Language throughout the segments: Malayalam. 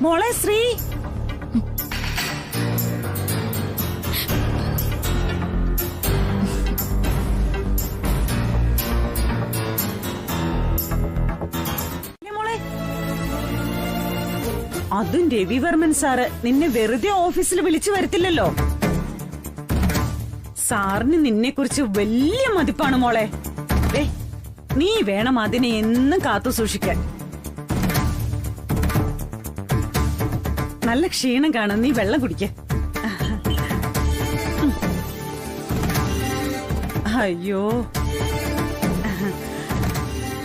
മോളെ ശ്രീ, അതും രവിവർമ്മൻ സാറ് നിന്നെ വെറുതെ ഓഫീസിൽ വിളിച്ചു വരുത്തില്ലല്ലോ. സാറിന് നിന്നെ കുറിച്ച് വലിയ മതിപ്പാണ് മോളെ. നീ വേണം അതിനെ എന്നും കാത്തു സൂക്ഷിക്കാൻ. നല്ല ക്ഷീണം കാണാൻ, നീ വെള്ളം കുടിക്ക. അയ്യോ,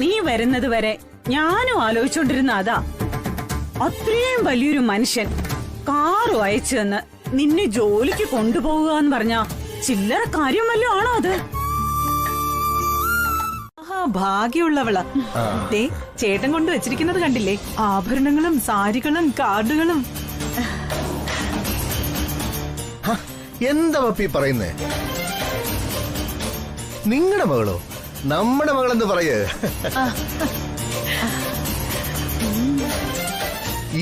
നീ വരുന്നത് വരെ ഞാനും ആലോചിച്ചോണ്ടിരുന്ന അതാ. അത്രയും വലിയൊരു മനുഷ്യൻ കാറ് അയച്ചു തന്ന് നിന്നെ ജോലിക്ക് കൊണ്ടുപോകുക എന്ന് പറഞ്ഞാ ചില്ലറ കാര്യം വല്ലോ ആണോ അത്? ഭാഗ്യമുള്ളവളാ. ചേട്ടൻ കൊണ്ട് വെച്ചിരിക്കുന്നത് കണ്ടില്ലേ? ആഭരണങ്ങളും സാരികളും കാർഡുകളും. എന്താ പപ്പി പറയുന്നേ? നിങ്ങളുടെ മകളോ? നമ്മുടെ മകളെന്ന് പറയേ.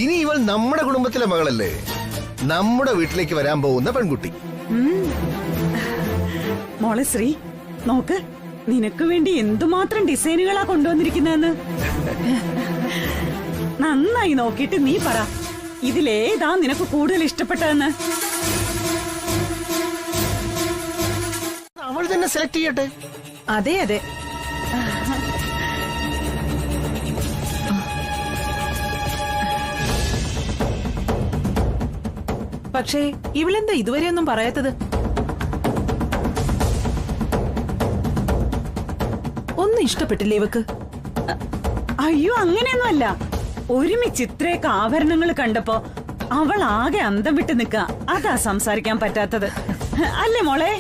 ഇനി ഇവൾ നമ്മുടെ കുടുംബത്തിലെ മകളല്ലേ, നമ്മുടെ വീട്ടിലേക്ക് വരാൻ പോകുന്ന പെൺകുട്ടി. മോളെ ശ്രീ, നോക്ക്, നിനക്ക് വേണ്ടി എന്തുമാത്രം ഡിസൈനുകളാ കൊണ്ടുവന്നിരിക്കുന്നതെന്ന്. നന്നായി നോക്കിയിട്ട് നീ പറ, ഇതിലേതാ നിനക്ക് കൂടുതൽ ഇഷ്ടപ്പെട്ടതെന്ന്. അവൾ തന്നെ സെലക്ട് ചെയ്യട്ടെ. അതെ അതെ. പക്ഷേ ഇവളെന്താ ഇതുവരെ ഒന്നും പറയാത്തത്? ഒന്നും ഇഷ്ടപ്പെട്ടില്ലേ ഇവക്ക്? അയ്യോ, അങ്ങനെയൊന്നുമല്ല. ഒരുമിച്ച് ഇത്രയൊക്കെ ആഭരണങ്ങൾ കണ്ടപ്പോ അവൾ ആകെ അന്തം വിട്ട് നിക്ക. അതാ സംസാരിക്കാൻ പറ്റാത്തത്, അല്ലേ മോളെ?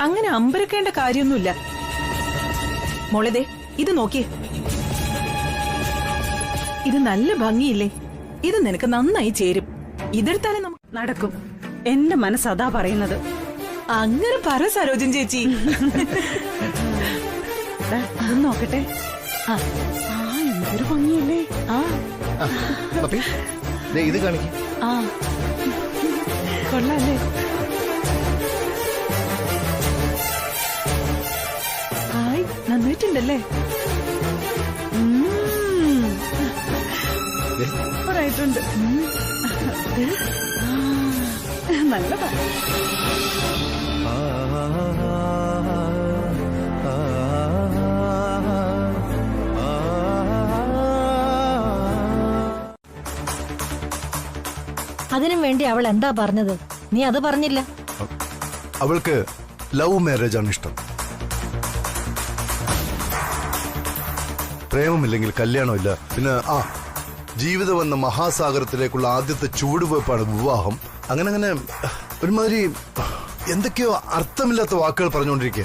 അങ്ങനെ അമ്പരക്കേണ്ട കാര്യമൊന്നുമില്ല മോളെ. ഇത് നോക്കിയേ, ഇത് നല്ല ഭംഗിയില്ലേ? ഇത് നിനക്ക് നന്നായി ചേരും. ഇതെടുത്താലേ നമുക്ക് നടക്കും. എന്റെ മനസ്സതാ പറയുന്നത്. അങ്ങനെ പറ സരോജൻ ചേച്ചി. നോക്കട്ടെ. എന്തൊരു ഭംഗിയല്ലേ. ഇത് കാണിക്കും. കൊള്ളാല്ലേ? ഹായ്, നന്നായിട്ടുണ്ടല്ലേ? ായിട്ടുണ്ട്. നല്ലതാ. അതിനും വേണ്ടി അവൾ എന്താ പറഞ്ഞത്? നീ അത് പറഞ്ഞില്ല. അവൾക്ക് ലവ് മാരേജ് ആണ് ഇഷ്ടം. പ്രേമമില്ലെങ്കിൽ കല്യാണമില്ല. പിന്നെ ജീവിതം എന്ന മഹാസാഗരത്തിലേക്കുള്ള ആദ്യത്തെ ചുവടുവയ്പ്പാണ് വിവാഹം. അങ്ങനെ ഒരുമാതിരി എന്തൊക്കെയോ അർത്ഥമില്ലാത്ത വാക്കുകൾ പറഞ്ഞുകൊണ്ടിരിക്കുക.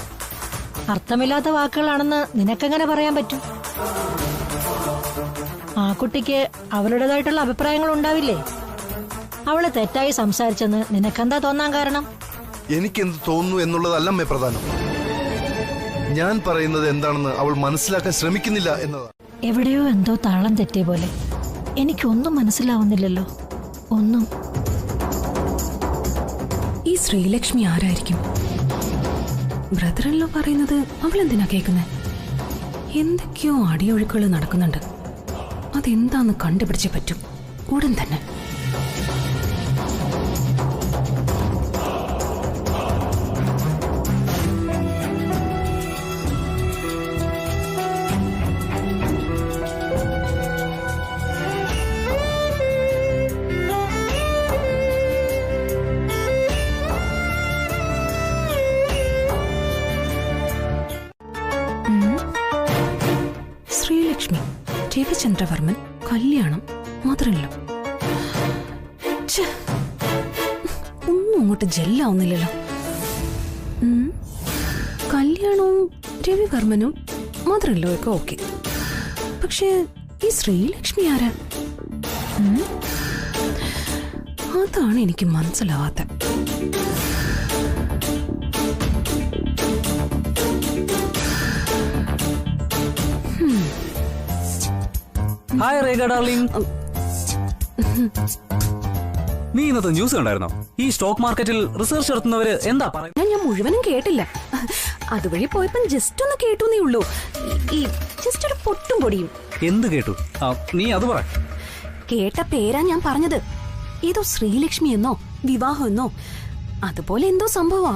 അർത്ഥമില്ലാത്ത വാക്കുകളാണെന്ന് നിനക്കെങ്ങനെ പറയാൻ പറ്റും? ആ കുട്ടിക്ക് അവളുടേതായിട്ടുള്ള അഭിപ്രായങ്ങൾ ഉണ്ടാവില്ലേ? അവള് തെറ്റായി സംസാരിച്ചെന്ന് നിനക്കെന്താ തോന്നാൻ കാരണം? എനിക്കെന്ത് തോന്നുന്നു എന്നുള്ളതല്ലമ്മേ പ്രധാനം. ഞാൻ പറയുന്നത് എന്താണെന്ന് അവൾ മനസ്സിലാക്കാൻ ശ്രമിക്കുന്നില്ല എന്നതാണ്. എവിടെയോ എന്തോ താളം തെറ്റിയ പോലെ. എനിക്കൊന്നും മനസ്സിലാവുന്നില്ലല്ലോ, ഒന്നും. ഈ ശ്രീലക്ഷ്മി ആരായിരിക്കും? ബ്രദറല്ലോ പറയുന്നത് അവൾ എന്തിനാ കേൾക്കുന്നത്? എന്തൊക്കെയോ അടിയൊഴുക്കുകൾ നടക്കുന്നുണ്ട്. അതെന്താന്ന് കണ്ടുപിടിച്ചേ പറ്റൂ, ഉടൻ തന്നെ. ശ്രീലക്ഷ്മി, രവിചന്ദ്രവർമ്മൻ, കല്യാണം, മദറിലോ. ഒന്നും അങ്ങോട്ട് ജെല്ലാവുന്നില്ലല്ലോ. കല്യാണവും രവിവർമ്മനും മദറിലോ ഒക്കെ ഓക്കെ. പക്ഷേ ഈ ശ്രീലക്ഷ്മി ആരാ? അതാണ് എനിക്ക് മനസ്സിലാവാത്ത. ഹായ് രേഖ ഡാർലിംഗ്. നീ ഇന്നത്തെ ന്യൂസ് കണ്ടായിരുന്നോ? ഈ സ്റ്റോക്ക് മാർക്കറ്റിൽ റിസർച്ച് നടത്തുന്നവര് എന്താ പറയുന്നത്? ഞാൻ മുഴുവനും കേട്ടില്ല. അതുവഴി പോയപ്പോ ജസ്റ്റ് ഒന്ന് കേട്ടുന്നേ ഉള്ളൂ. ഈ ജസ്റ്റ് ഒരു പൊട്ടും പൊടിയും. എന്ത് കേട്ടു? നീ അത് പറ. കേട്ട പേരാ ഞാൻ പറഞ്ഞത്. ഏതോ ശ്രീലക്ഷ്മി എന്നോ വിവാഹം എന്നോ അതുപോലെ എന്തോ സംഭവമാ.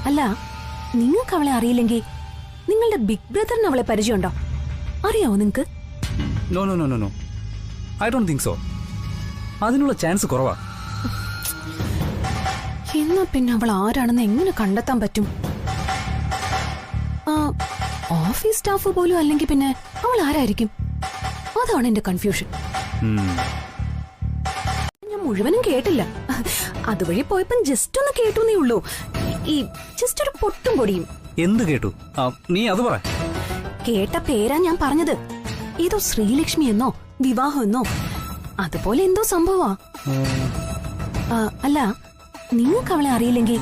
അല്ല, നിങ്ങൾക്ക് അവളെ അറിയില്ലെങ്കിൽ നിങ്ങളുടെ ബിഗ് ബ്രദറിന് അവളെ പരിചയമുണ്ടോ? അറിയാവോ നിങ്ങക്ക്? No no no no no, I don't think so. അതിനുള്ള ചാൻസ് കുറവാ. എന്നാ പിന്നെ അവൾ ആരാണെന്ന് എങ്ങനെ കണ്ടെത്താൻ പറ്റും? ഓഫീസ് സ്റ്റാഫ് പോലും അല്ലെങ്കിൽ പിന്നെ അവൾ ആരായിരിക്കും? അതാണ് എന്റെ കൺഫ്യൂഷൻ. ഞാൻ മുഴുവനും കേട്ടില്ല. അതുവഴി പോയപ്പോ ജസ്റ്റ് ഒന്ന് കേട്ടുന്നേ ഉള്ളൂ. ഈ ജസ്റ്റ് ഒരു പൊട്ടും പൊടിയും. എന്ത് കേട്ടു? നീ അത് പറ. കേട്ട പേരാ ഞാൻ പറഞ്ഞത്. ഏതോ ശ്രീലക്ഷ്മി എന്നോ വിവാഹം എന്നോ അതുപോലെ എന്തോ സംഭവമാ. അല്ല, നിങ്ങൾക്ക് അവളെ അറിയില്ലെങ്കിൽ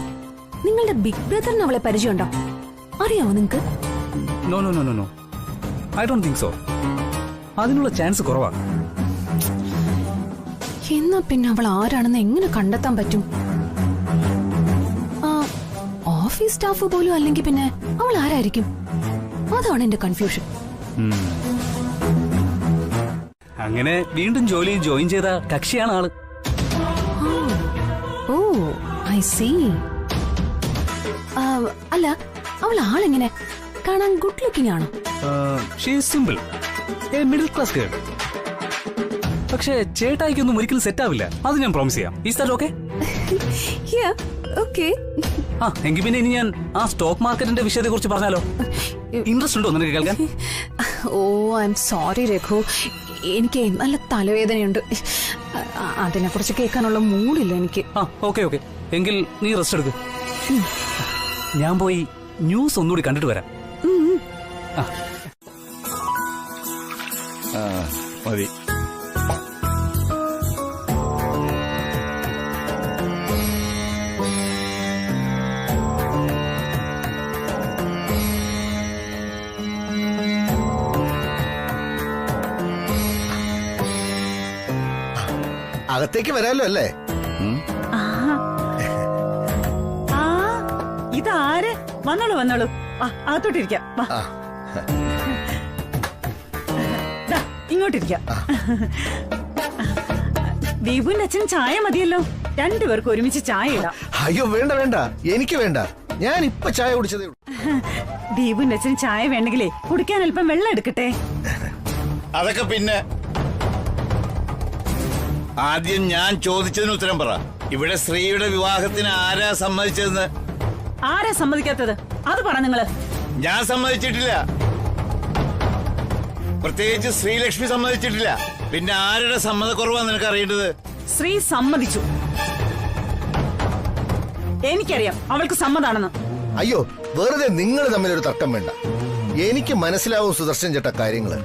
നിങ്ങളുടെ ബിഗ് ബ്രദറിന് അവളെ പരിചയമുണ്ടോ? അറിയാവോ നിങ്ങക്ക്? No no no no no, I don't think so. അതിനുള്ള ചാൻസ് കുറവാ. എന്നാ പിന്നെ അവൾ ആരാണെന്ന് എങ്ങനെ കണ്ടെത്താൻ പറ്റും? ഓഫീസ് സ്റ്റാഫ് പോലും അല്ലെങ്കിൽ പിന്നെ അവൾ ആരായിരിക്കും? അതാണ് എന്റെ കൺഫ്യൂഷൻ. അങ്ങനെ വീണ്ടും ജോലിയിൽ ജോയിൻ ചെയ്ത കക്ഷിയാണ് ആള്. ഓ, ഐ സീ. അല്ല, അവൾ ആളെങ്ങനെ? കാണാൻ ഗുഡ് ലുക്കിംഗ് ആണോ? She is simple, A middle class girl. പക്ഷേ ചേട്ടായിക്കൊന്നും ഒരിക്കലും സെറ്റ് ആവില്ല, അത് ഞാൻ പ്രോമിസ് ചെയ്യാം. Is that okay? ഓക്കെ. എങ്കിൽ പിന്നെ ഇനി ഞാൻ ആ സ്റ്റോക്ക് മാർക്കറ്റിന്റെ വിഷയത്തെ കുറിച്ച് പറഞ്ഞാലോ? ഇൻട്രസ്റ്റ് ഉണ്ടോ നിനക്ക് കേൾക്കാൻ? ഓ, ഐ എം സോറി രഘു, എനിക്ക് നല്ല തലവേദനയുണ്ട്. അതിനെ കുറിച്ച് കേൾക്കാനുള്ള മൂഡില്ല എനിക്ക്. ഓക്കെ ഓക്കെ, എങ്കിൽ നീ റെസ്റ്റ് എടുക്ക്. ഞാൻ പോയി ന്യൂസ് ഒന്നുകൂടി കണ്ടിട്ട് വരാം. മതി. അകത്തേക്ക് വരാമല്ലോ അല്ലേ? ഇതാര്? വന്നോളൂ വന്നോളൂ, അകത്തോട്ടിരിക്കാം. ഇങ്ങോട്ടിരിക്കാം. ദീപുവിന്റെ അച്ഛൻ ചായ മതിയല്ലോ, രണ്ടുപേർക്ക് ഒരുമിച്ച് ചായ ഇടാം. അയ്യോ വേണ്ട വേണ്ട, എനിക്ക് വേണ്ട, ഞാൻ ഇപ്പൊ ചായ കുടിച്ചതേ ഉള്ളൂ. ദീപുവിന്റെ അച്ഛൻ ചായ വേണ്ടെങ്കിലേ കുടിക്കാൻ അല്പം വെള്ളം എടുക്കട്ടെ. അതൊക്കെ പിന്നെ. ആദ്യം ഞാൻ ചോദിച്ചതിന് ഉത്തരം പറ. ഇവിടെ ശ്രീയുടെ വിവാഹത്തിന് ആരാ സമ്മതിച്ചതെന്ന്? ആരാ സമ്മതിക്കാത്തത്? അത് പറ നിങ്ങള്. ഞാൻ സമ്മതിച്ചിട്ടില്ല, പ്രത്യേകിച്ച് ശ്രീലക്ഷ്മി സമ്മതിച്ചിട്ടില്ല. പിന്നെ ആരുടെ സമ്മതക്കുറവാ നിനക്ക് അറിയേണ്ടത്? ശ്രീ സമ്മതിച്ചു. എനിക്കറിയാം അവൾക്ക് സമ്മതാണെന്ന്. അയ്യോ വെറുതെ നിങ്ങൾ തമ്മിലൊരു തർക്കം വേണ്ട. എനിക്ക് മനസ്സിലാവും സുദർശൻ ചേട്ട കാര്യങ്ങള്.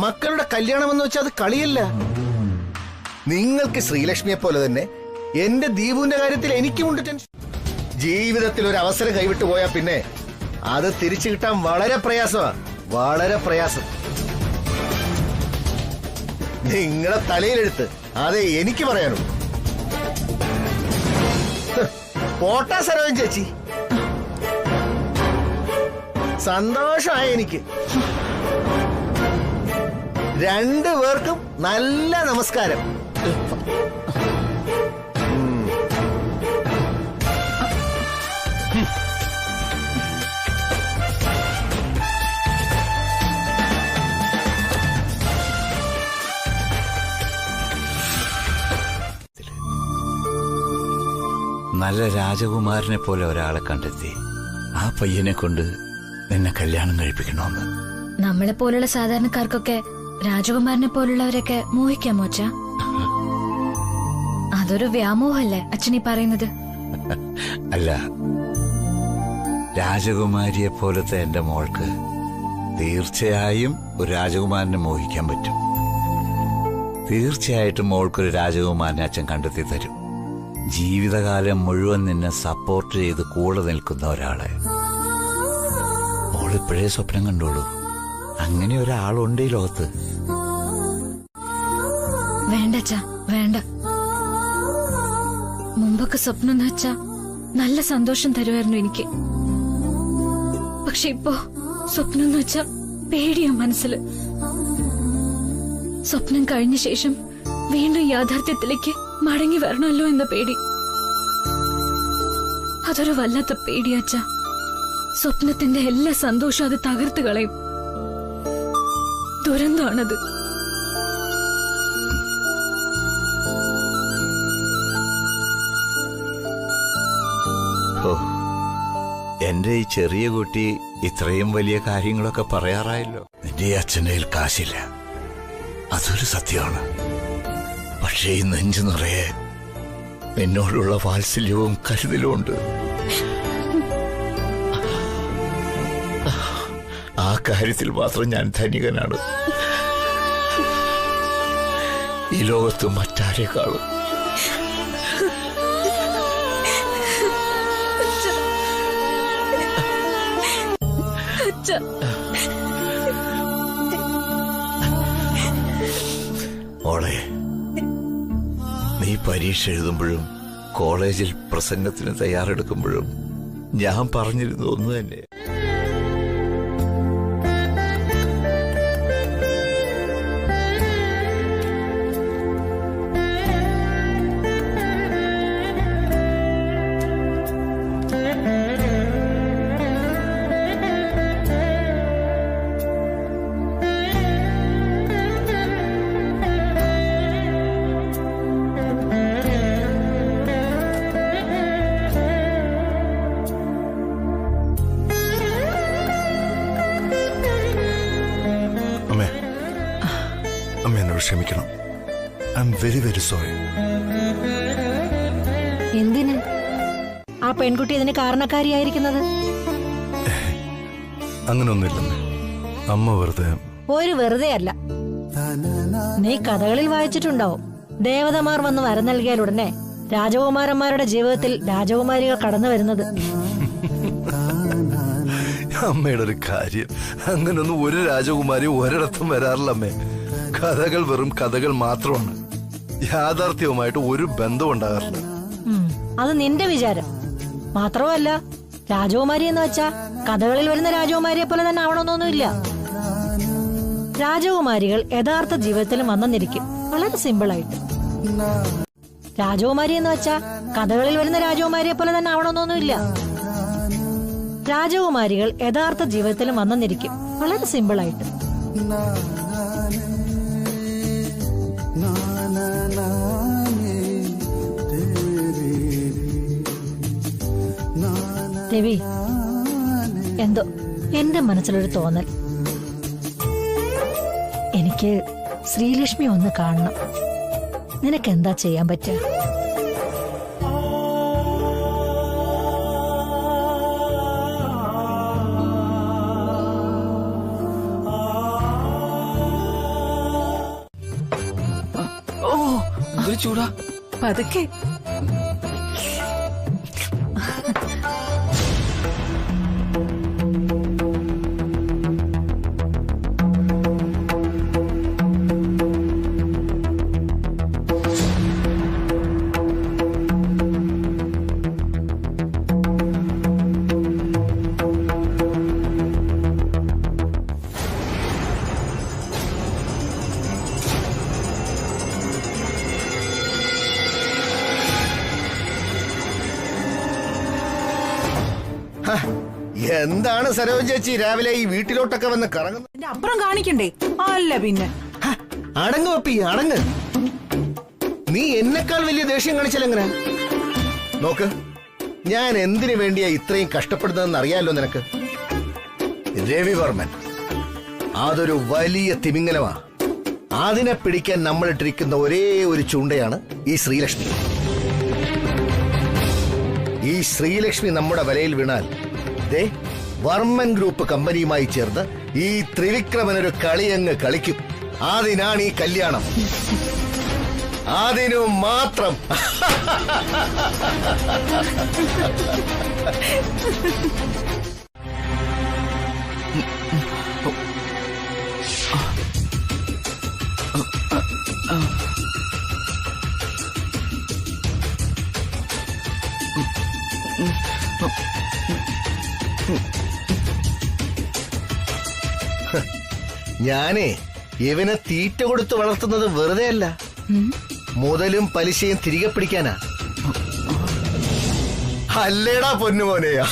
മക്കളുടെ കല്യാണമെന്ന് വെച്ചാൽ അത് കളിയല്ല. നിങ്ങൾക്ക് ശ്രീലക്ഷ്മിയെ പോലെ തന്നെ എന്റെ ദീപുവിന്റെ കാര്യത്തിൽ എനിക്കുമുണ്ട് ടെൻഷൻ. ജീവിതത്തിൽ ഒരു അവസരം കൈവിട്ടു പോയാൽ പിന്നെ അത് തിരിച്ചു കിട്ടാൻ വളരെ പ്രയാസമാണ്, വളരെ പ്രയാസം. നിങ്ങളെ തലയിലെടുത്ത് അതേ എനിക്ക് പറയാനുള്ളൂ. പോട്ടാ സരോജൻ ചേച്ചി, സന്തോഷമായി എനിക്ക്. രണ്ടുപേർക്കും നല്ല നമസ്കാരം. നല്ല രാജകുമാരനെ പോലെ ഒരാളെ കണ്ടെത്തി ആ പയ്യനെ കൊണ്ട് നിന്നെ കല്യാണം കഴിപ്പിക്കണമെന്ന്. നമ്മളെ പോലുള്ള സാധാരണക്കാർക്കൊക്കെ രാജകുമാരനെ പോലുള്ളവരൊക്കെ മോഹിക്കാമോ അച്ഛാ? അതൊരു വ്യാമോഹല്ലേ അച്ഛനീ പറയുന്നത്? അല്ല, രാജകുമാരിയെ പോലത്തെ എന്റെ മോൾക്ക് തീർച്ചയായും ഒരു രാജകുമാരനെ മോഹിക്കാൻ പറ്റും. തീർച്ചയായിട്ടും മോൾക്കൊരു രാജകുമാരനെ അച്ഛൻ കണ്ടെത്തി തരും. ജീവിതകാലം മുഴുവൻ നിന്നെ സപ്പോർട്ട് ചെയ്ത് കൂടെ നിൽക്കുന്ന ഒരാളെ മോളിപ്പോഴേ സ്വപ്നം കണ്ടോളൂ. അങ്ങനെ ഒരാളുണ്ട് ഈ ലോകത്ത്. വേണ്ട അച്ഛാ, വേണ്ട. മുമ്പൊക്കെ സ്വപ്നം എന്ന് വെച്ചാ നല്ല സന്തോഷം തരുമായിരുന്നു എനിക്ക്. പക്ഷെ ഇപ്പോ സ്വപ്നം എന്ന് വെച്ചാ പേടിയാ മനസ്സില്. സ്വപ്നം കഴിഞ്ഞ ശേഷം വീണ്ടും യാഥാർത്ഥ്യത്തിലേക്ക് മടങ്ങി വരണമല്ലോ എന്ന പേടി. അതൊരു വല്ലാത്ത പേടിയാച്ചാ. സ്വപ്നത്തിന്റെ എല്ലാ സന്തോഷവും അത് തകർത്ത് കളയും. ദുരന്തമാണത്. എന്റെ ഈ ചെറിയ കുട്ടി ഇത്രയും വലിയ കാര്യങ്ങളൊക്കെ പറയാറായല്ലോ. നിന്റെ അച്ഛൻ്റെ കാശില്ല, അതൊരു സത്യമാണ്. പക്ഷേ ഈ നെഞ്ചു നിറയെ നിന്നോടുള്ള വാത്സല്യവും കരുതലും ഉണ്ട്. ആ കാര്യത്തിൽ മാത്രം ഞാൻ ധനികനാണ്. ഈ ലോകത്ത് മറ്റാരെക്കാളും. മോളെ, നീ പരീക്ഷ എഴുതുമ്പോഴും കോളേജിൽ പ്രസംഗത്തിന് തയ്യാറെടുക്കുമ്പോഴും ഞാൻ പറഞ്ഞിരുന്നു ഒന്ന് തന്നെ. ക്ഷമിക്കണം. I am very very sorry. എന്തിന് ആ പെൺകുട്ടി ഇതിന് കാരണക്കാരിയായിരിക്കുന്നത്? അങ്ങനൊന്നുമില്ലെന്നേ. അമ്മ വെറുതെ. ഒരു വെറുതെ അല്ല. നീ കഥകളിൽ വായിച്ചിട്ടുണ്ടാവും, ദേവതമാർ വന്ന് വരം നൽകിയാൽ ഉടനെ രാജകുമാരന്മാരുടെ ജീവിതത്തിൽ രാജകുമാരികൾ കടന്നു വരുന്നത്. അമ്മയുടെ ഒരു കാര്യം, അങ്ങനൊന്നും ഒരു രാജകുമാരി ഒരിടത്തും വരാറില്ല അമ്മേ. കഥകൾ വെറും കഥകൾ മാത്രമാണ്. യാഥാർത്ഥ്യവുമായിട്ട് ഒരു ബന്ധം ഉണ്ടാകാറില്ല. അത് നിന്റെ വിചാരം. മാത്രമല്ല, രാജകുമാരി എന്ന് വെച്ചാ കഥകളിൽ വരുന്ന രാജകുമാരിയെ പോലെ തന്നെ ആവണമെന്നൊന്നുമില്ല. രാജകുമാരികൾ യഥാർത്ഥ ജീവിതത്തിലും വന്നെന്നിരിക്കും, വളരെ സിമ്പിളായിട്ട്. രാജകുമാരി എന്ന് വെച്ചാ കഥകളിൽ വരുന്ന രാജകുമാരിയെ പോലെ തന്നെ ആവണമെന്നൊന്നുമില്ല. രാജകുമാരികൾ യഥാർത്ഥ ജീവിതത്തിലും വന്നെന്നിരിക്കും, വളരെ സിമ്പിളായിട്ട്. രവി, എന്തോ എന്റെ മനസ്സിലൊരു തോന്നൽ. എനിക്ക് ശ്രീലക്ഷ്മി ഒന്ന് കാണണം. നിനക്ക് എന്താ ചെയ്യാൻ പറ്റുക? ചൂടാ പതുക്കെ. എന്താണ് സരോജ ചേച്ചി രാവിലെ ഈ വീട്ടിലോട്ടൊക്കെ വന്ന് കറങ്ങുന്നത്? അപ്പുറം കാണിക്കണ്ടേ? അല്ല പിന്നെ അടങ്ങ് വെപ്പി, അടങ്ങ്. നീ എന്നെക്കാൾ വലിയ ദേഷ്യം കാണിച്ചാലെങ്ങനെ? നോക്ക്, ഞാൻ എന്തിനു വേണ്ടിയാ ഇത്രയും കഷ്ടപ്പെടുന്നതെന്ന് അറിയാലോ നിനക്ക്. രവിവർമ്മൻ അതൊരു വലിയ തിമിംഗലമാ. അതിനെ പിടിക്കാൻ നമ്മളിട്ടിരിക്കുന്ന ഒരേ ഒരു ചൂണ്ടയാണ് ഈ ശ്രീലക്ഷ്മി. ഈ ശ്രീലക്ഷ്മി നമ്മുടെ വലയിൽ വീണാൽ ദേ വർമ്മൻ ഗ്രൂപ്പ് കമ്പനിയുമായി ചേർന്ന് ഈ ത്രിവിക്രമൻ ഒരു കളിയങ്ങ് കളിക്കും. അതിനാണ് ഈ കല്യാണം. അതിനു മാത്രം. ഞാനേ ഇവനെ തീറ്റ കൊടുത്ത് വളർത്തുന്നത് വെറുതെ അല്ല, മുതലും പലിശയും തിരികെ പിടിക്കാനാ. അല്ലേടാ പൊന്നുമോനെയാ.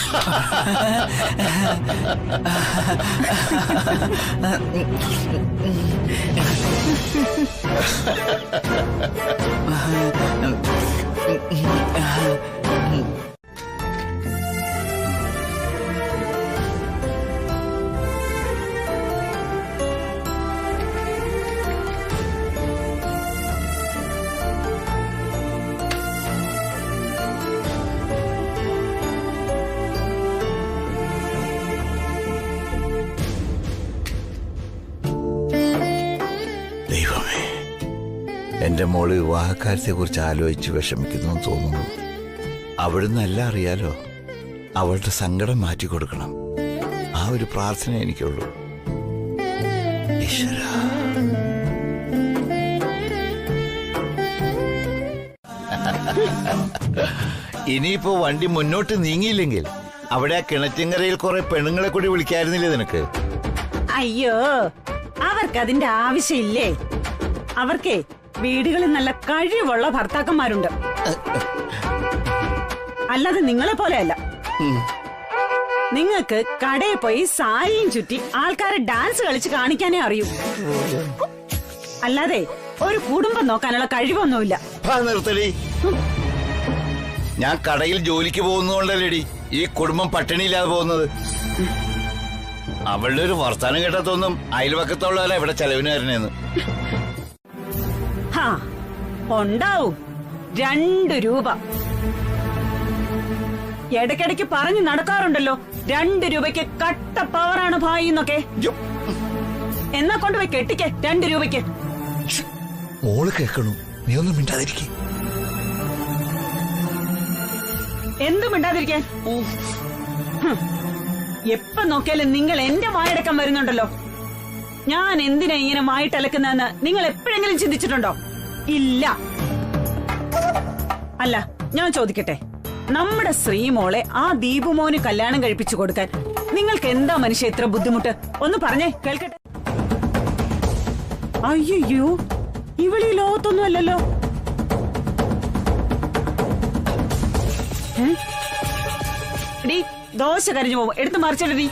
ദൈവമേ, എന്റെ മോള് വിവാഹക്കാര്യത്തെ കുറിച്ച് ആലോചിച്ച് വിഷമിക്കുന്നു തോന്നുന്നു. അവിടുന്ന് എല്ലാം അറിയാലോ. അവളുടെ സങ്കടം മാറ്റിക്കൊടുക്കണം. ആ ഒരു പ്രാർത്ഥന എനിക്കുള്ളൂ. ഈശ്വര. ഇനിയിപ്പോ വണ്ടി മുന്നോട്ട് നീങ്ങിയില്ലെങ്കിൽ അവിടെ ആ കിണറ്റിങ്കരയിൽ കുറെ പെണ്ണുങ്ങളെ കൂടി വിളിക്കായിരുന്നില്ലേ നിനക്ക്? അയ്യോ, അവർക്കതിന്റെ ആവശ്യമില്ലേ. അവർക്കേ വീടുകളിൽ നല്ല കഴിവുള്ള ഭർത്താക്കന്മാരുണ്ട്. അല്ലാതെ നിങ്ങളെ പോലെയല്ല. നിങ്ങൾക്ക് കടയിൽ പോയി സാരിയും ചുറ്റി ആൾക്കാരെ ഡാൻസ് കളിച്ച് കാണിക്കാനേ അറിയൂ. അല്ലാതെ ഒരു കുടുംബം നോക്കാനുള്ള കഴിവൊന്നുമില്ല. നിർത്തടി. ഞാൻ കടയിൽ ജോലിക്ക് പോകുന്നതുകൊണ്ടല്ലേടി ഈ കുടുംബം പട്ടിണിയില്ലാതെ പോകുന്നത്. അവളുടെ ഒരു വർത്താനം കേട്ടാത്തൊന്നും അയൽവക്കത്തുള്ളതല്ല ഇവിടെ ചെലവിന് തരണേന്ന്. ഉണ്ടാവും 2 രൂപ. ഇടയ്ക്കിടയ്ക്ക് പറഞ്ഞു നടക്കാറുണ്ടല്ലോ 2 രൂപയ്ക്ക് കട്ട പവറാണ് ഭായി എന്നൊക്കെ. എന്നാ കൊണ്ടുപോയി കെട്ടിക്ക് 2 രൂപയ്ക്ക്. മോള് കേൾക്കണു, നീ ഒന്നും മിണ്ടാതിരിക്കേ. എന്ത് മിണ്ടാതിരിക്കാൻ? എപ്പ നോക്കിയാലും നിങ്ങൾ എന്റെ വായടക്കം വരുന്നുണ്ടല്ലോ. ഞാൻ എന്തിനാ ഇങ്ങനെ വായിട്ടലക്കുന്നതെന്ന് നിങ്ങൾ എപ്പോഴെങ്കിലും ചിന്തിച്ചിട്ടുണ്ടോ? ഇല്ല. അല്ല, ഞാൻ ചോദിക്കട്ടെ, നമ്മുടെ ശ്രീമോളെ ആ ദീപുമോന് കല്യാണം കഴിപ്പിച്ചു കൊടുക്കാൻ നിങ്ങൾക്ക് എന്താ മനുഷ്യ ഇത്ര ബുദ്ധിമുട്ട്? ഒന്ന് പറഞ്ഞേ കേൾക്കട്ടെ. അയ്യോ, ഇവളീ ലോകത്തൊന്നും അല്ലല്ലോ. ഡി, ദോശ കരിഞ്ഞു പോകും, എടുത്ത് മറിച്ചിടടി.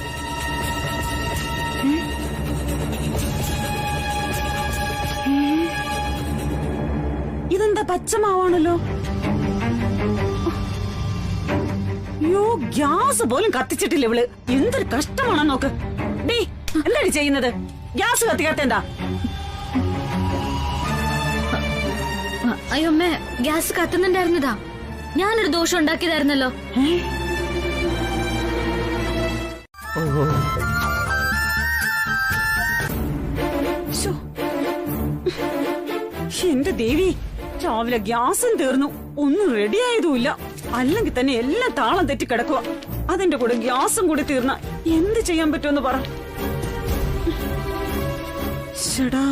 ഇതെന്താ പച്ചമാവാണല്ലോ. യോ, ഗ്യാസ് പോലും കത്തിച്ചിട്ടില്ല ഇവള്. എന്തൊരു കഷ്ടമാണോ നോക്ക്. ഡി, എന്താണ് ചെയ്യുന്നത്? ഗ്യാസ് കത്തിക്കാത്ത എന്താ? അയ്യോ അമ്മേ, ഗ്യാസ് കത്തുന്നുണ്ടായിരുന്നതാ. ഞാനൊരു ദോഷം ഉണ്ടാക്കിയതായിരുന്നല്ലോ. എന്റെ ദേവി, രാവിലെ ഗ്യാസും തീർന്നു, ഒന്നും റെഡി ആയതുമില്ല. അല്ലെങ്കിൽ തന്നെ എല്ലാം താളം തെറ്റി കിടക്കുക. അതിന്റെ കൂടെ ഗ്യാസും കൂടി തീർന്ന എന്ത് ചെയ്യാൻ പറ്റുമെന്ന് പറ. ചേടാ,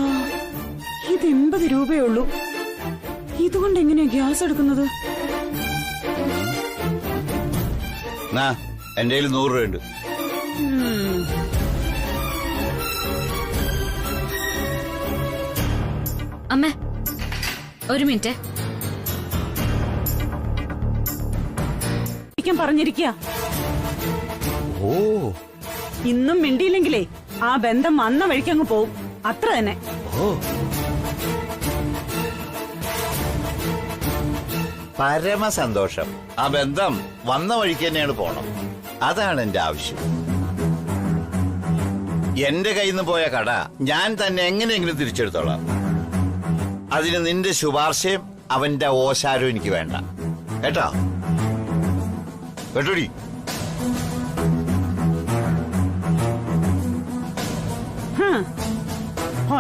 ഇത് 80 രൂപയേ ഉള്ളൂ. ഇതുകൊണ്ട് എങ്ങനെയാ ഗ്യാസ് എടുക്കുന്നത്? എന്റെ കയ്യിൽ 100 രൂപയുണ്ട്. അമ്മേ, ഒരു മിനിറ്റ്. പറഞ്ഞിരിക്കുക. ഓ, ഇന്നും മിണ്ടിയില്ലെങ്കിലേ ആ ബന്ധം വന്ന വഴിക്കങ്ങ് പോവും. അത്ര തന്നെ. ഓ, പരമ സന്തോഷം. ആ ബന്ധം വന്ന വഴിക്ക് തന്നെയാണ് പോണം. അതാണ് എന്റെ ആവശ്യം. എന്റെ കയ്യിൽ നിന്ന് പോയ കട ഞാൻ തന്നെ എങ്ങനെയെങ്കിലും തിരിച്ചെടുത്തോളാം. അതിന് നിന്റെ ശുപാർശയും അവന്റെ ഓശാരവും എനിക്ക് വേണ്ട കേട്ടോ. കേട്ടോടി.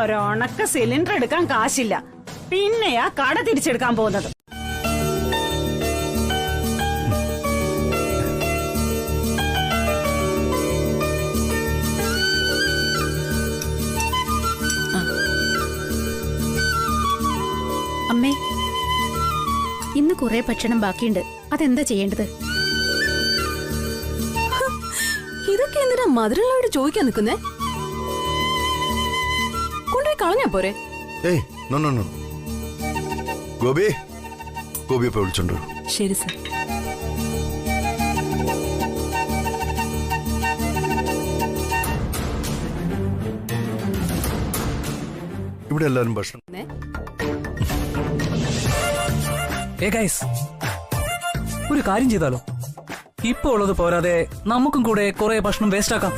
ഒരണക്ക സിലിണ്ടർ എടുക്കാൻ കാശില്ല, പിന്നെയാ കട തിരിച്ചെടുക്കാൻ പോകുന്നത്. അമ്മേ, ഇന്ന് കുറെ ഭക്ഷണം ബാക്കിയുണ്ട്. അതെന്താ ചെയ്യേണ്ടത്? ഇതൊക്കെ എന്തിനാ മധുരമുള്ളവരോട് ചോദിക്കാൻ നിൽക്കുന്നേ? കൊണ്ടുപോയി കളഞ്ഞാ പോരെ? ഏയ് നോ നോ നോ. ഗോപി, ഗോപിയപ്പ വിളിച്ചോണ്ടോ? ശരി സർ. ഇവിടെ എല്ലാവരും ഭക്ഷണം. ഒരു കാര്യം ചെയ്താലോ? ഇപ്പൊ ഉള്ളത് പോരാതെ നമുക്കും കൂടെ കുറെ ഭക്ഷണം വേസ്റ്റ് ആക്കാം.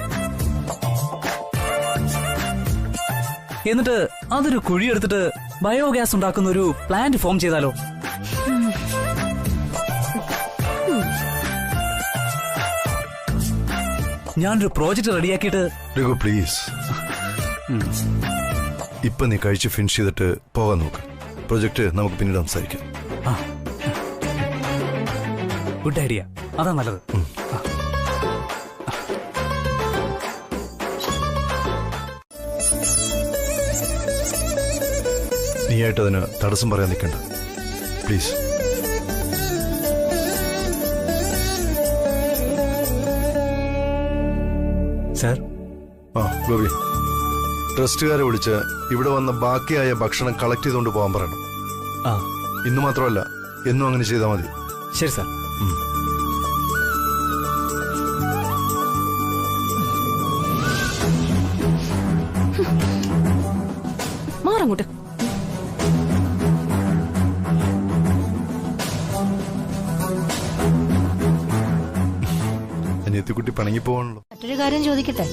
എന്നിട്ട് അതൊരു കുഴിയെടുത്തിട്ട് ബയോഗ്യാസ് ഉണ്ടാക്കുന്ന ഒരു പ്ലാന്റ് ഫോം ചെയ്താലോ? ഞാനൊരു പ്രോജക്റ്റ് റെഡിയാക്കിയിട്ട്. രഘു പ്ലീസ്, ഇപ്പൊ നീ കഴിച്ച് ഫിനിഷ് ചെയ്തിട്ട് പോകാൻ നോക്ക്. പ്രൊജക്ട് നമുക്ക് പിന്നീട് സംസാരിക്കാം. ഗുഡ് ഐഡിയ, അതാ നല്ലത്. നീയായിട്ട് അതിന് തടസ്സം പറയാൻ നിൽക്കണ്ട പ്ലീസ്. സാർ. ആ ഗോപി, ട്രസ്റ്റുകാരെ വിളിച്ച് ഇവിടെ വന്ന ബാക്കിയായ ഭക്ഷണം കളക്ട് ചെയ്തുകൊണ്ട് പോകാൻ പറയണം. ആ, ഇന്ന് മാത്രമല്ല, എന്നും അങ്ങനെ ചെയ്താൽ മതി. ശരി സാർ. മാറങ്ങോട്ട്. അനിയത്തിക്കുട്ടി പണങ്ങി പോവാണല്ലോ. മറ്റൊരു കാര്യം ചോദിക്കട്ടെ,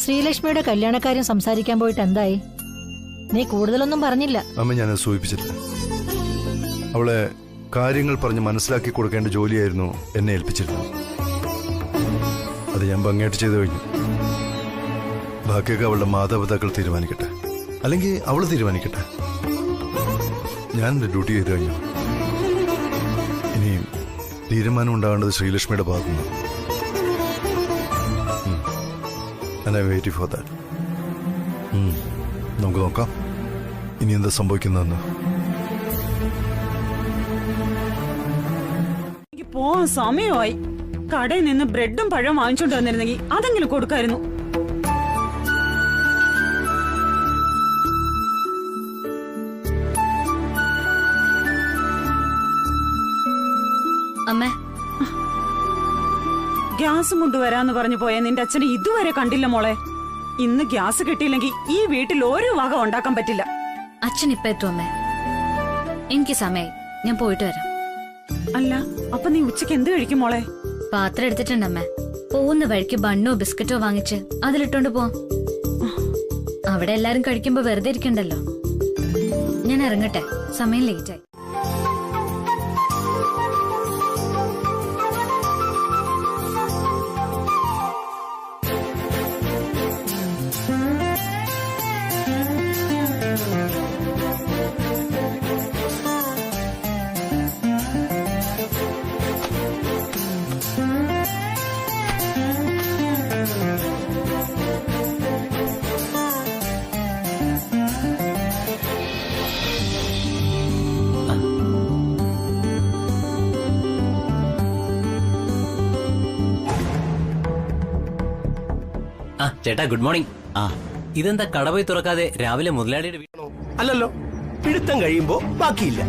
ശ്രീലക്ഷ്മിയുടെ കല്യാണക്കാര്യം സംസാരിക്കാൻ പോയിട്ട് എന്തായി? നീ കൂടുതലൊന്നും പറഞ്ഞില്ല. അമ്മ ഞാനത് സൂചിപ്പിച്ചിട്ടില്ല. അവളെ കാര്യങ്ങൾ പറഞ്ഞ് മനസ്സിലാക്കി കൊടുക്കേണ്ട ജോലിയായിരുന്നു എന്നെ ഏൽപ്പിച്ചിരുന്നത്. അത് ഞാൻ ഭംഗിയായിട്ട് ചെയ്തു കഴിഞ്ഞു. ബാക്കിയൊക്കെ അവളുടെ മാതാപിതാക്കൾ തീരുമാനിക്കട്ടെ, അല്ലെങ്കിൽ അവൾ തീരുമാനിക്കട്ടെ. ഞാൻ എന്റെ ഡ്യൂട്ടി ചെയ്തു കഴിഞ്ഞു. ഇനി തീരുമാനം ഉണ്ടാകേണ്ടത് ശ്രീലക്ഷ്മിയുടെ ഭാഗത്തുനിന്ന്. Wait for that. നമുക്ക് നോക്കാം ഇനി എന്താ സംഭവിക്കുന്നതെന്ന്. പോവാൻ സമയമായി. കടയിൽ നിന്ന് ബ്രെഡും പഴം വാങ്ങിച്ചോണ്ട് വന്നിരുന്നെങ്കിൽ അതെങ്കിലും കൊടുക്കായിരുന്നു. അമ്മേ, ഗ്യാസ് കൊണ്ടുവരാന്ന് പറഞ്ഞു പോയ നിന്റെ അച്ഛനെ ഇതുവരെ കണ്ടില്ല മോളെ. ഇന്ന് ഗ്യാസ് കിട്ടിയില്ലെങ്കിൽ ഈ വീട്ടിൽ ഒരു വക ഉണ്ടാക്കാൻ പറ്റില്ല. അച്ഛൻ ഇപ്പൊ എത്തും അമ്മേ. എനിക്ക് സമയായി, ഞാൻ പോയിട്ട് വരാം. അല്ല, അപ്പൊ നീ ഉച്ചക്ക് എന്ത് കഴിക്കും മോളെ? പാത്രം എടുത്തിട്ടുണ്ടമ്മേ. പോകുന്ന വഴിക്ക് ബണ്ണോ ബിസ്ക്കറ്റോ വാങ്ങിച്ച് അതിലിട്ടോണ്ട് പോവാം. അവിടെ എല്ലാരും കഴിക്കുമ്പോ വെറുതെ ഇരിക്കണ്ടല്ലോ. ഞാൻ ഇറങ്ങട്ടെ, സമയം ലേറ്റായി. ആ ചേട്ടാ, ഗുഡ് മോർണിംഗ്. ആ, ഇതെന്താ കടപോയി തുറക്കാതെ രാവിലെ മുതലാളിയുടെ വീണോ? അല്ലല്ലോ, പിടുത്തം കഴിയുമ്പോ ബാക്കിയില്ല.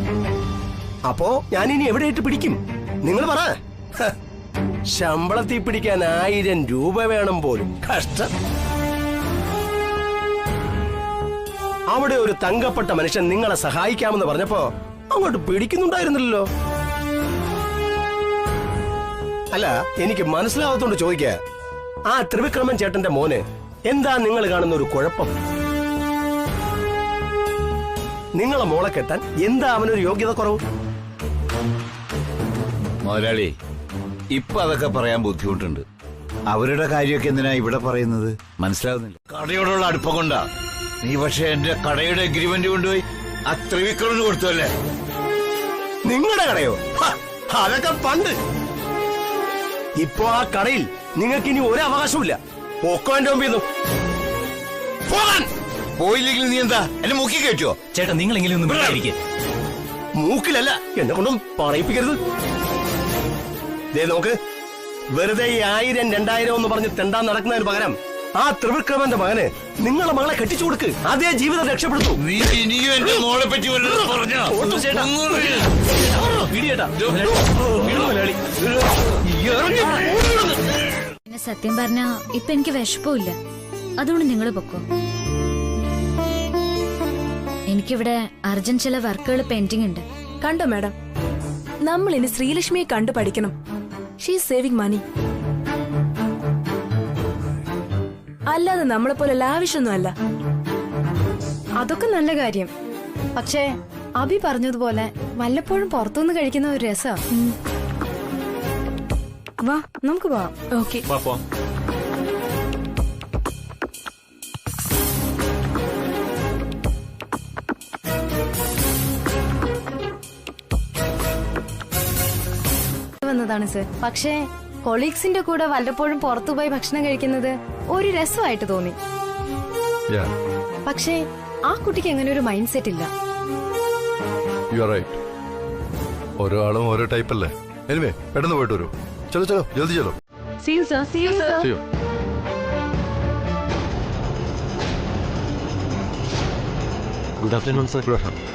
അപ്പോ ഞാനിനി എവിടെയിട്ട് പിടിക്കും? നിങ്ങൾ പറ. ശമ്പളത്തിൽ പിടിക്കാൻ 1000 രൂപ വേണം പോലും. കഷ്ടം. അവിടെ ഒരു തങ്കപ്പെട്ട മനുഷ്യൻ നിങ്ങളെ സഹായിക്കാമെന്ന് പറഞ്ഞപ്പോ അങ്ങോട്ട് പിടിക്കുന്നുണ്ടായിരുന്നില്ലല്ലോ. അല്ല, എനിക്ക് മനസ്സിലാവാത്തോണ്ട് ചോദിക്ക, ആ ത്രിവിക്രമൻ ചേട്ടന്റെ മോന് എന്താ നിങ്ങൾ കാണുന്ന ഒരു കുഴപ്പം? നിങ്ങളെ മോളെ കെട്ടാൻ എന്താ അവനൊരു യോഗ്യത കുറവ്? മുതലാളി, ഇപ്പൊ അതൊക്കെ പറയാൻ ബുദ്ധിമുട്ടുണ്ട്. അവരുടെ കാര്യമൊക്കെ എന്തിനാ ഇവിടെ പറയുന്നത്? മനസ്സിലാവുന്നില്ല. കടയോടുള്ള അടുപ്പം കൊണ്ടാ. നീ പക്ഷെ എന്റെ കടയുടെ അഗ്രിമെന്റ് കൊണ്ടുപോയി ആ ത്രിവിക്രമിന് കൊടുത്തല്ലേ? നിങ്ങളുടെ കടയോ? അതൊക്കെ പണ്ട്. ഇപ്പോ ആ കടയിൽ നിങ്ങൾക്ക് ഇനി ഒരു അവകാശമില്ല. പോക്കോ എന്റെ മുമ്പിൽ നിന്ന് പോകാൻ. പോയില്ലെങ്കിൽ നീ എന്താ എന്നെ മൂക്കി കയറ്റുവോ? ചേട്ടാ നിങ്ങളെങ്കിലും ഒന്ന് വിളിച്ചിരിക്കേ. മൂക്കിലല്ല, എന്നെ കൊണ്ടും പറയിപ്പിക്കരുത്. ദേ നോക്ക്, വെറുതെ ഈ 1000, 2000 എന്ന് പറഞ്ഞ് തെണ്ടാൻ നടക്കുന്നതിന് പകരം ആ ത്രിവിക്രമന്റെ മകന് നിങ്ങളെ മകളെ കെട്ടിച്ചു കൊടുക്ക്. അതേ ജീവിതം രക്ഷപ്പെടുത്തു. നീ ഇനിയും എന്റെ മോളെ പറ്റി വല്ലതും പറഞ്ഞോ? പിന്നെ സത്യം പറഞ്ഞാ ഇപ്പൊ എനിക്ക് വിശപ്പില്ല. അതുകൊണ്ട് നിങ്ങള് പൊക്കോ. എനിക്കിവിടെ അർജന്റ് ചില വർക്കുകൾ പെൻഡിങ് ഉണ്ട്. കണ്ടോ മാഡം, നമ്മൾ ഇനി ശ്രീലക്ഷ്മിയെ കണ്ടു പഠിക്കണം. ഷീ സേവിംഗ് മണി. അല്ലാതെ നമ്മളെ പോലെ ലാവിഷൊന്നും അല്ല. അതൊക്കെ നല്ല കാര്യം. പക്ഷേ അഭി പറഞ്ഞതുപോലെ വല്ലപ്പോഴും പുറത്തുനിന്ന് കഴിക്കുന്ന ഒരു രസാ. വാ നമുക്ക് പോവാം. ഓക്കെ. വന്നതാണ് സർ. പക്ഷേ കൊളീഗ്സിന്റെ കൂടെ വല്ലപ്പോഴും പുറത്തുപോയി ഭക്ഷണം കഴിക്കുന്നത് ഒരു രസമായിട്ട് തോന്നി. പക്ഷേ ആ കുട്ടിക്ക് എങ്ങനെ ഒരു മൈൻഡ് സെറ്റ് ഇല്ല. You are right. ഓരോ ആളും ഓരോ ടൈപ്പ് അല്ലേ. എനിവേ പെട്ടെന്ന് പോയിട്ട് വരൂ. ചലോ ചലോ ജൽദി ചലോ. See you, sir. See you, sir. See you. Good afternoon, sir. Good afternoon.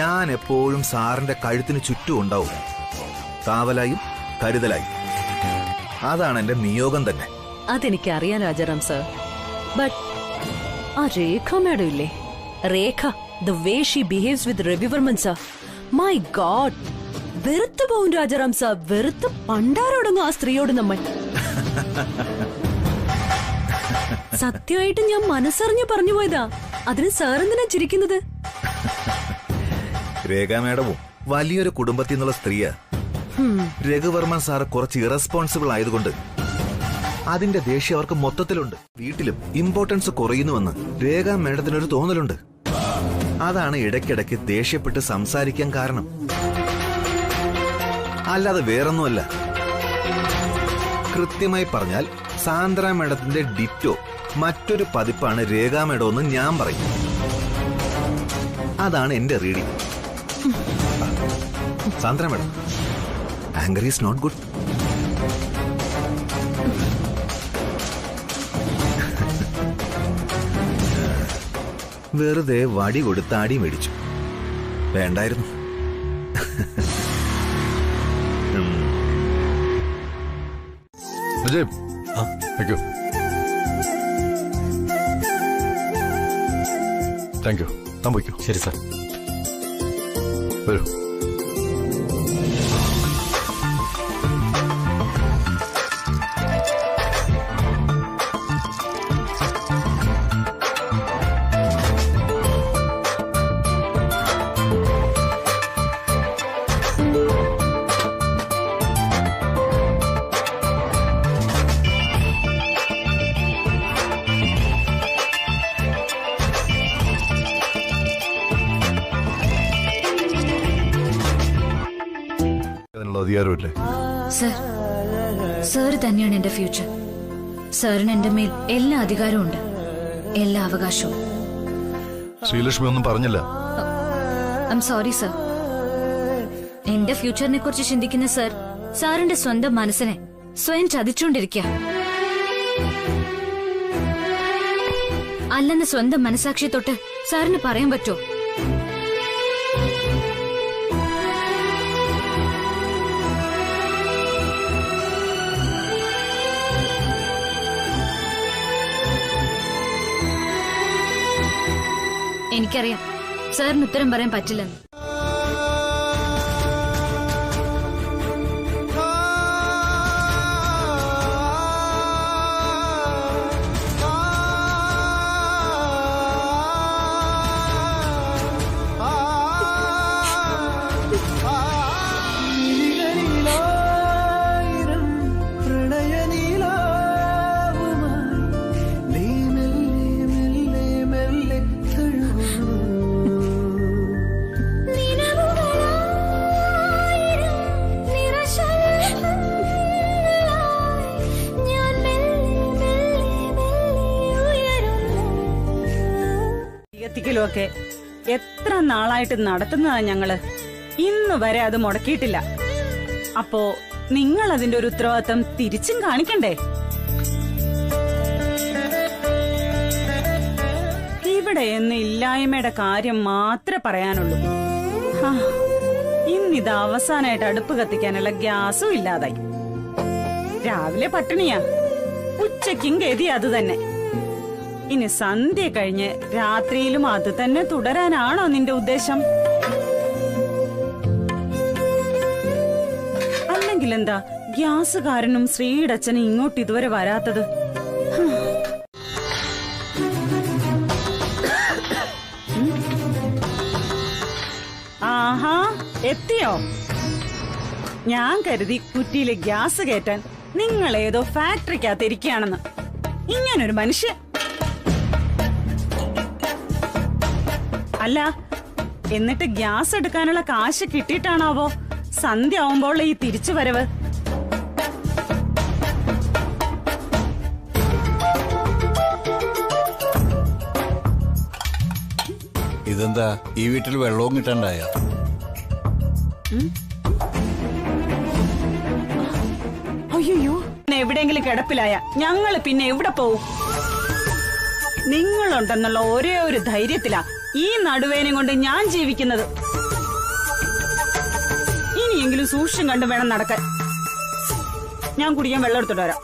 ഞാൻ എപ്പോഴും സാറിന്റെ കഴുത്തിന് ചുറ്റും ഉണ്ടാവും, കാവലായും കരുതലായും. അതാണ് എന്റെ നിയോഗം തന്നെ. അതെനിക്കറിയാം രാജാറാം സർ. ബട്ട് ആ രേഖ മാഡം ഇല്ലേ, Rekha, the way she behaves with Ravivarman sir, my god, വെറുത്തു പോവും രാജാറാം സർ. വെറുത്ത് പണ്ടാരോടങ്ങും ആ സ്ത്രീയോട് നമ്മൾ. സത്യമായിട്ട് ഞാൻ മനസ്സറിഞ്ഞു പറഞ്ഞു പോയതാ. അതിന് സാർ എന്തിനാ ചിരിക്കുന്നത്? രേഖ മാഡവും വലിയൊരു കുടുംബത്തിൽ നിന്നുള്ള സ്ത്രീയാ. രഘുവർമ്മൻ സാറ് കുറച്ച് ഇറസ്പോൺസിബിൾ ആയതുകൊണ്ട് അതിന്റെ ദേഷ്യം അവർക്ക് മൊത്തത്തിലുണ്ട്. വീട്ടിലും ഇമ്പോർട്ടൻസ് കുറയുന്നുവെന്ന് രേഖ മാഡത്തിനൊരു തോന്നലുണ്ട്. അതാണ് ഇടയ്ക്കിടയ്ക്ക് ദേഷ്യപ്പെട്ട് സംസാരിക്കാൻ കാരണം. അല്ലാതെ വേറൊന്നുമല്ല. കൃത്യമായി പറഞ്ഞാൽ സാന്ദ്ര മാഡത്തിന്റെ ഡിറ്റോ മറ്റൊരു പതിപ്പാണ് രേഖ മാഡം എന്ന് ഞാൻ പറയും. അതാണ് എന്റെ reading. Sandra madam, anchor is not good. വെറുതെ വടി കൊടുത്ത് അടി മേടിച്ചു. വേണ്ടായിരുന്നു. Ajay, thank you. Thank you. താൻ പോയിക്കോ. ശരി സാർ. വരൂ. അധികാരമില്ലേ? സർ, സാർ തന്നെയാണ് എന്റെ ഫ്യൂച്ചർ. സാറിന് എന്റെ മേൽ എല്ലാ അധികാരവും ഉണ്ട്, എല്ലാ അവകാശവും. ശ്രീലക്ഷ്മി ഒന്നും പറഞ്ഞില്ല. I am sorry sir. എന്റെ ഫ്യൂച്ചറിനെ കുറിച്ച് ചിന്തിക്കുന്ന സർ, സാറിന്റെ സ്വന്തം മനസ്സിനെ സ്വയം ചതിച്ചുകൊണ്ടിരിക്കുക. അല്ലെന്ന് സ്വന്തം മനസാക്ഷി തൊട്ട് സാറിന് പറയാൻ പറ്റുമോ? എനിക്കറിയാം സാറിന് ഉത്തരം പറയാൻ പറ്റില്ലെന്ന്. ഒക്കെ എത്ര നാളായിട്ട് നടത്തുന്നതാ ഞങ്ങള്. ഇന്ന് വരെ അത് മുടക്കിയിട്ടില്ല. അപ്പോ നിങ്ങൾ അതിന്റെ ഒരു ഉത്തരവാദിത്തം തിരിച്ചും കാണിക്കണ്ടേ? ഇവിടെ എന്ന് ഇല്ലായ്മയുടെ കാര്യം മാത്രമേ പറയാനുള്ളൂ. ഇന്നിത് അവസാനമായിട്ട് അടുപ്പ് കത്തിക്കാനുള്ള ഗ്യാസും ഇല്ലാതായി. രാവിലെ പട്ടിണിയാ, ഉച്ചയ്ക്കും ഗതി അത് തന്നെ. ഇനി സന്ധ്യ കഴിഞ്ഞ് രാത്രിയിലും അത് തന്നെ തുടരാനാണോ നിന്റെ ഉദ്ദേശം? അല്ലെങ്കിൽ എന്താ ഗ്യാസുകാരനും ശ്രീടച്ചനും ഇങ്ങോട്ട് ഇതുവരെ വരാത്തത്? ആഹാ, എത്തിയോ? ഞാൻ കരുതി കുറ്റിയിലെ ഗ്യാസ് കയറ്റാൻ നിങ്ങൾ ഏതോ ഫാക്ടറിക്കകത്തിരിക്കുകയാണെന്ന്. ഇങ്ങനൊരു മനുഷ്യൻ. അല്ല, എന്നിട്ട് ഗ്യാസ് എടുക്കാനുള്ള കാശ് കിട്ടിയിട്ടാണാവോ സന്ധ്യ ആവുമ്പോൾ ഈ തിരിച്ചു വരവ്? ഇതെന്താ ഈ വീട്ടിൽ വെള്ളവും കിട്ടണ്ടായോ? അയ്യോ, എവിടെയെങ്കിലും കിടപ്പിലായ ഞങ്ങള് പിന്നെ എവിടെ പോവും? നിങ്ങളുണ്ടെന്നുള്ള ഒരേ ഒരു ധൈര്യത്തിലാ ഈ നടുവേനം കൊണ്ട് ഞാൻ ജീവിക്കുന്നത്. ഇനിയെങ്കിലും സൂക്ഷ്യം കണ്ടു വേണം നടക്കാൻ. ഞാൻ കുടിക്കാൻ വെള്ളം എടുത്തിട്ട് വരാം.